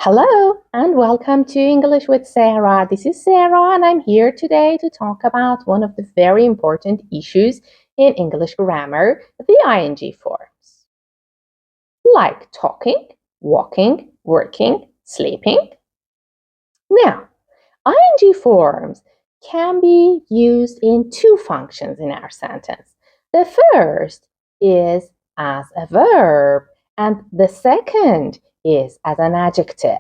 Hello and welcome to English with Sara. This is Sara and I'm here today to talk about one of the very important issues in English grammar, the ing forms. Like talking, walking, working, sleeping. Now, ing forms can be used in two functions in our sentence. The first is as a verb and the second is as an adjective.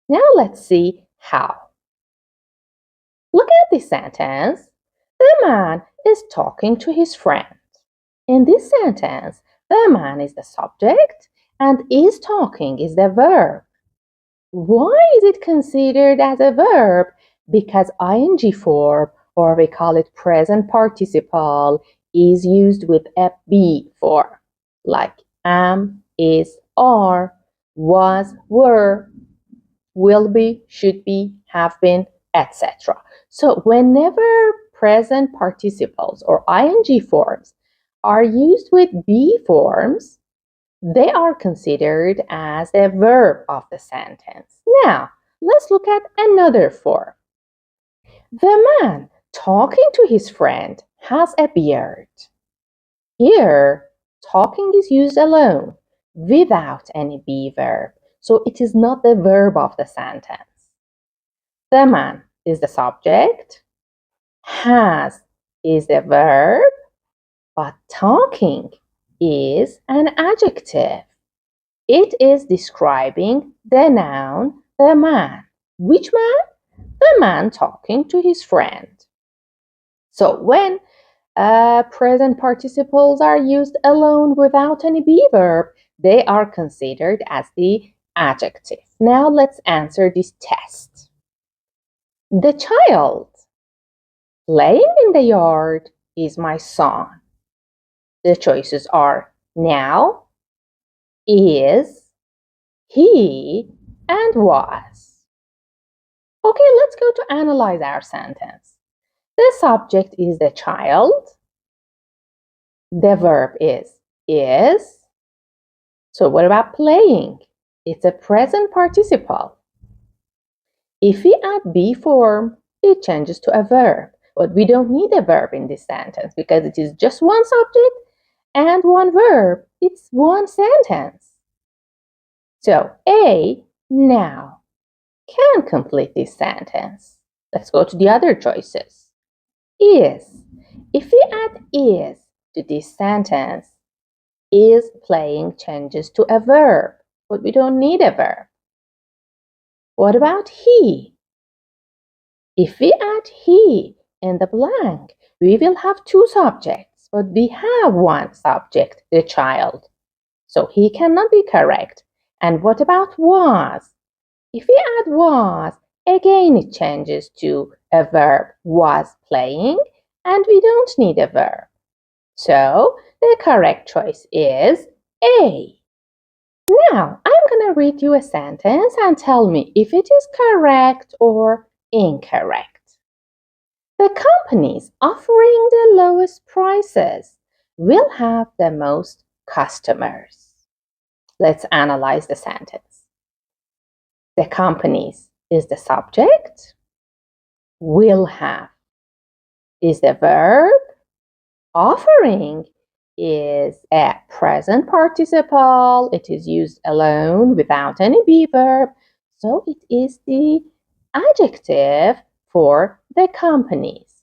Now let's see how. Look at this sentence. The man is talking to his friend. In this sentence, the man is the subject and is talking is the verb. Why is it considered as a verb? Because ing form, or we call it present participle, is used with a be form, like am, is, are, was, were, will be, should be, have been, etc. So whenever present participles or ing forms are used with be forms, they are considered as a verb of the sentence. Now, let's look at another form. The man talking to his friend has a beard. Here, talking is used alone, without any be verb. So it is not the verb of the sentence. The man is the subject, has is the verb, but talking is an adjective. It is describing the noun, the man. Which man? The man talking to his friend. So when present participles are used alone without any be verb, they are considered as the adjective. Now let's answer this test. The child playing in the yard is my son. The choices are now, is, he, and was. Okay, let's go to analyze our sentence. The subject is the child. The verb is. So what about playing? It's a present participle. If we add be form, it changes to a verb. But we don't need a verb in this sentence because it is just one subject and one verb. It's one sentence. So A, now, can complete this sentence. Let's go to the other choices. Is. If we add is to this sentence, is playing changes to a verb, but we don't need a verb. What about he? If we add he in the blank, we will have two subjects, but we have one subject, the child. So he cannot be correct. And what about was? If we add was, again it changes to a verb, was playing, and we don't need a verb. So the correct choice is A. Now I'm going to read you a sentence and tell me if it is correct or incorrect. The companies offering the lowest prices will have the most customers. Let's analyze the sentence. The companies is the subject. Will have is the verb. Offering is a present participle. It is used alone without any be verb. So it is the adjective for the companies.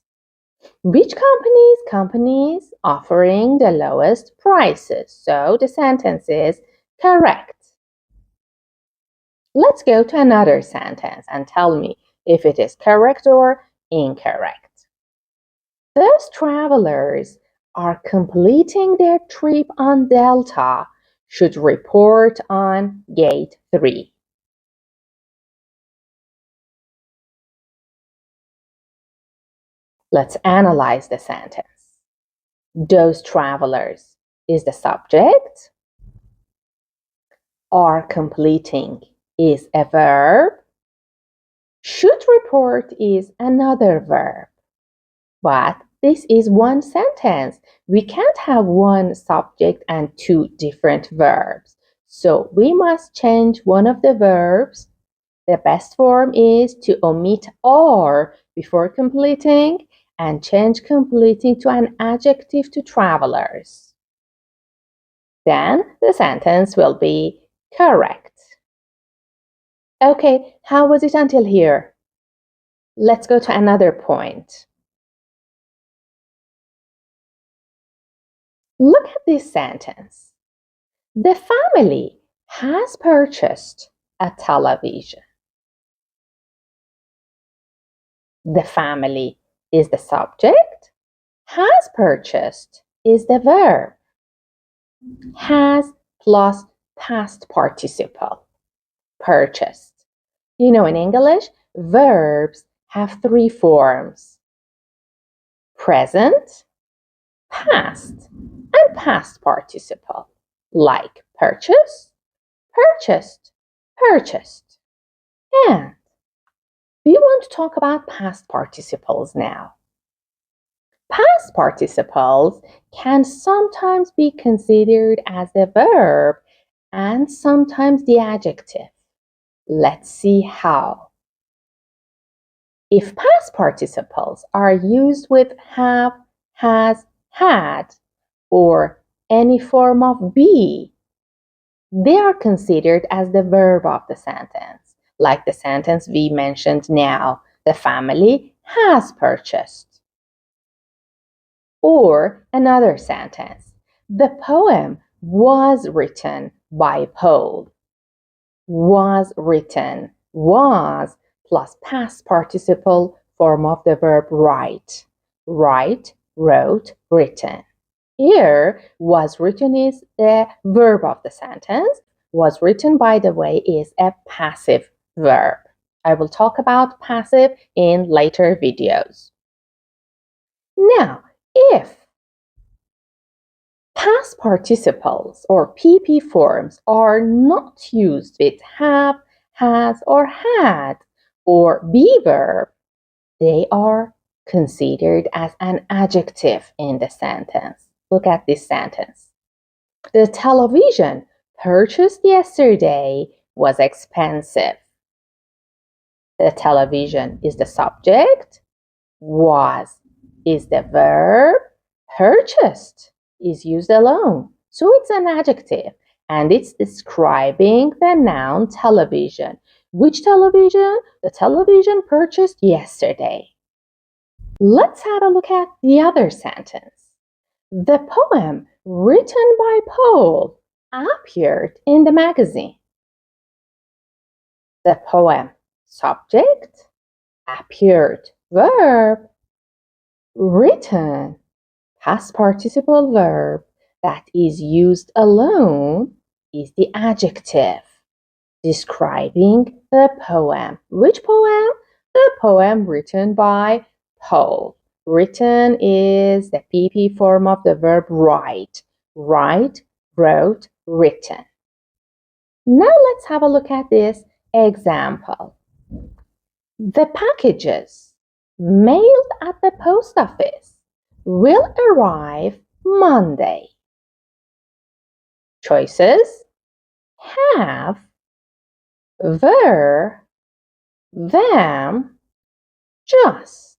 Which companies? Companies offering the lowest prices. So the sentence is correct. Let's go to another sentence and tell me if it is correct or incorrect. Those travelers are completing their trip on Delta should report on Gate 3. Let's analyze the sentence. Those travelers is the subject. Are completing is a verb. Should report is another verb. But this is one sentence. We can't have one subject and two different verbs. So we must change one of the verbs the best form is to omit are before completing and change completing to an adjective to travelers. Then the sentence will be correct. Okay, how was it until here? Let's go to another point. Look at this sentence. The family has purchased a television. The family is the subject. Has purchased is the verb. Has plus past participle. Purchased. You know, in English, verbs have three forms: present, past, and past participle, like purchase, purchased, purchased. And we want to talk about past participles now. Past participles can sometimes be considered as the verb and sometimes the adjective. Let's see how. If past participles are used with have, has, had, or any form of be, they are considered as the verb of the sentence, like the sentence we mentioned now, the family has purchased. Or another sentence, the poem was written by Paul. Was written, was plus past participle form of the verb write. Write, wrote, written. Here, was written is the verb of the sentence. Was written, by the way, is a passive verb. I will talk about passive in later videos. Now, if past participles or PP forms are not used with have, has, or had, or be verb, they are considered as an adjective in the sentence. Look at this sentence. The television purchased yesterday was expensive. The television is the subject, was is the verb, purchased is used alone. So it's an adjective and it's describing the noun television. Which television? The television purchased yesterday. Let's have a look at the other sentence. The poem written by Paul appeared in the magazine. The poem subject, appeared verb, written past participle verb that is used alone is the adjective describing the poem. Which poem? The poem written by Paul. Written is the PP form of the verb write. Write, wrote, written. Now let's have a look at this example. The packages mailed at the post office will arrive Monday. Choices: have, were, them, just.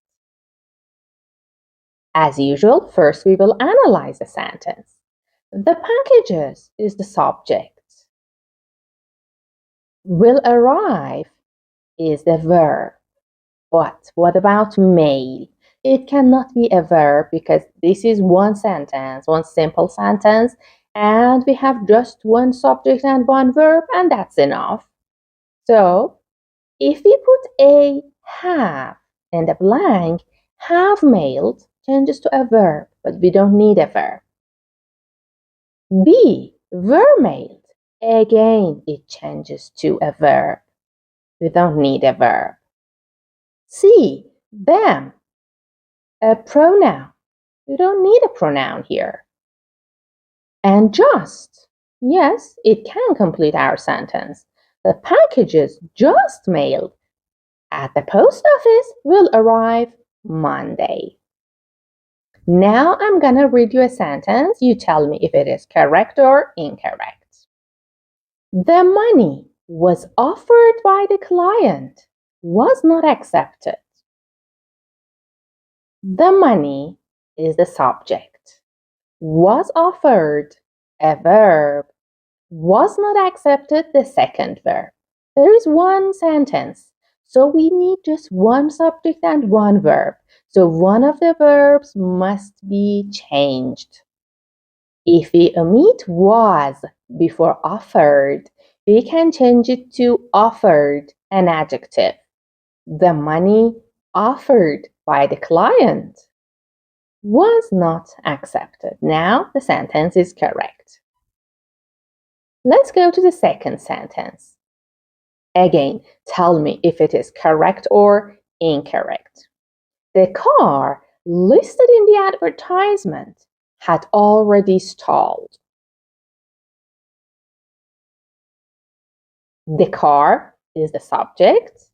As usual, first we will analyze the sentence. The packages is the subject. Will arrive is the verb. But what about mail? It cannot be a verb because this is one sentence, one simple sentence, and we have just one subject and one verb, and that's enough. So if we put a have in the blank, have mailed changes to a verb, but we don't need a verb. B, were mailed. Again, it changes to a verb. We don't need a verb. C, them. A pronoun. You don't need a pronoun here. And just. Yes, it can complete our sentence. The packages just mailed at the post office will arrive Monday. Now I'm gonna read you a sentence. You tell me if it is correct or incorrect. The money was offered by the client, was not accepted. The money is the subject. Was offered, a verb. Was not accepted, the second verb. There is one sentence, so we need just one subject and one verb. So one of the verbs must be changed. If we omit was before offered, we can change it to offered, an adjective. The money offered by the client was not accepted. Now the sentence is correct. Let's go to the second sentence. Again, tell me if it is correct or incorrect. The car listed in the advertisement had already stalled. The car is the subject.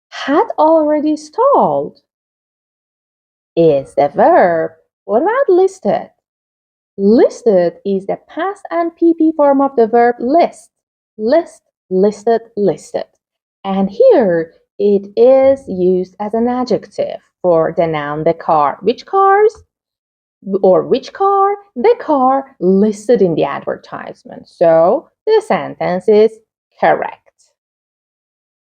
Had already stalled is the verb. What about listed? Listed is the past and PP form of the verb list. List, listed, listed. And here it is used as an adjective for the noun the car. Which cars? Or which car? The car listed in the advertisement. So the sentence is correct.